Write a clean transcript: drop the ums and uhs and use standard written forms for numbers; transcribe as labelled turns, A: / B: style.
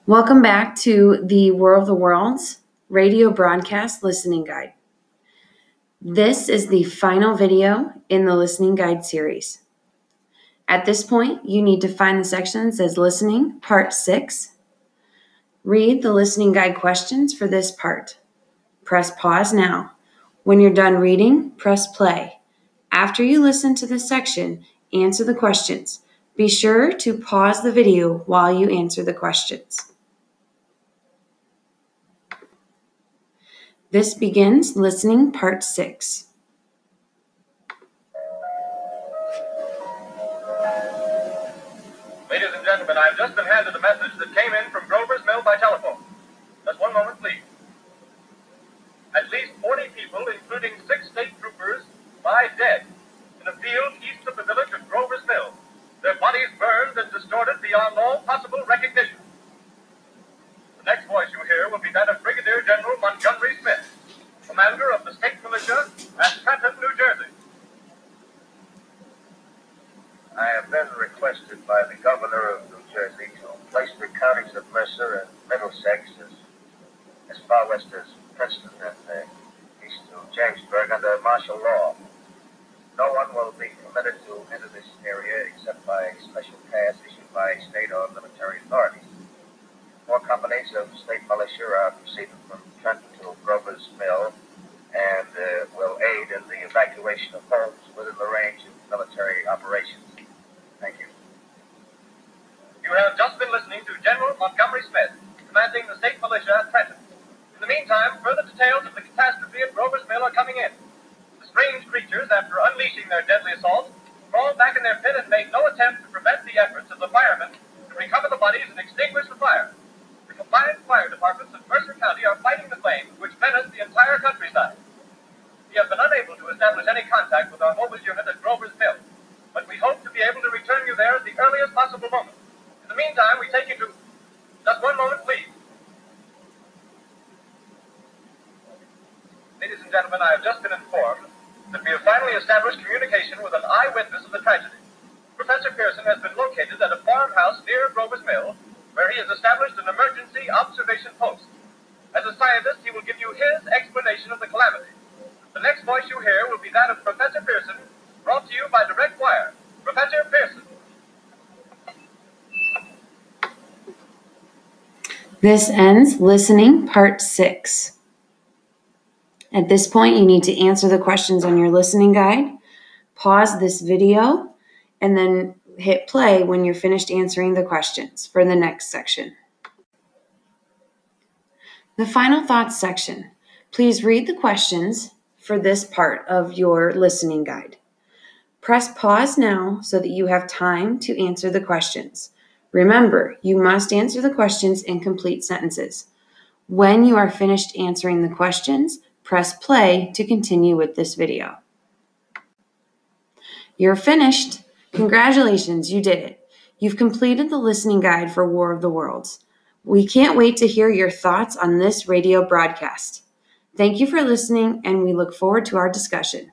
A: Welcome back to the War of the Worlds radio broadcast listening guide. This is the final video in the listening guide series. At this point, you need to find the section that says Listening, Part 6. Read the listening guide questions for this part. Press pause now. When you're done reading, press play. After you listen to this section, answer the questions. Be sure to pause the video while you answer the questions. This begins Listening Part 6.
B: Ladies and gentlemen, I've just been handed a message that came in from Grover's Mill by telephone. Just one moment, please. At least 40 people, including 6 state troopers, lie dead in a field east of the village of Grover's Mill. Their bodies burned and distorted beyond all possible recognition. The next voice you hear will be that of Brigadier General Montgomery Smith, commander of the state militia at Trenton, New Jersey.
C: I have been requested by the governor of New Jersey to place the counties of Mercer and Middlesex as far west as Princeton and east to Jamesburg under martial law. No one will be permitted to enter this area except by a special pass issued by state or military authorities. 4 companies of state militia are proceeding from Trenton to Grover's Mill and will aid in the evacuation of homes within the range of military operations. Thank you.
B: You have just been listening to General Montgomery Smith, commanding the state militia at Trenton. In the meantime, further details of the catastrophe at Grover's Mill are coming in. The strange creatures, after unleashing their deadly assault, crawled back in their pit and made no attempt to prevent the efforts of the firemen to recover the bodies and extinguish the fire. The combined fire departments of Mercer County are fighting the flames which menace the entire countryside. We have been unable to establish any contact with our mobile unit at Grover's Mill, but we hope to be able to return you there at the earliest possible moment. In the meantime, we take you to... Just one moment, please. Ladies and gentlemen, I have just been informed that we have finally established communication with an eyewitness of the tragedy. Professor Pearson has been located at a farmhouse near Grover's Mill, where he has established an emergency observation post. As a scientist, he will give you his explanation of the calamity. The next voice you hear will be that of Professor Pearson, brought to you by direct wire. Professor Pearson.
A: This ends Listening Part 6. At this point, you need to answer the questions on your listening guide, pause this video, and then hit play when you're finished answering the questions for the next section. The final thoughts section. Please read the questions for this part of your listening guide. Press pause now so that you have time to answer the questions. Remember, you must answer the questions in complete sentences. When you are finished answering the questions, press play to continue with this video. You're finished. Congratulations, you did it. You've completed the listening guide for War of the Worlds. We can't wait to hear your thoughts on this radio broadcast. Thank you for listening, and we look forward to our discussion.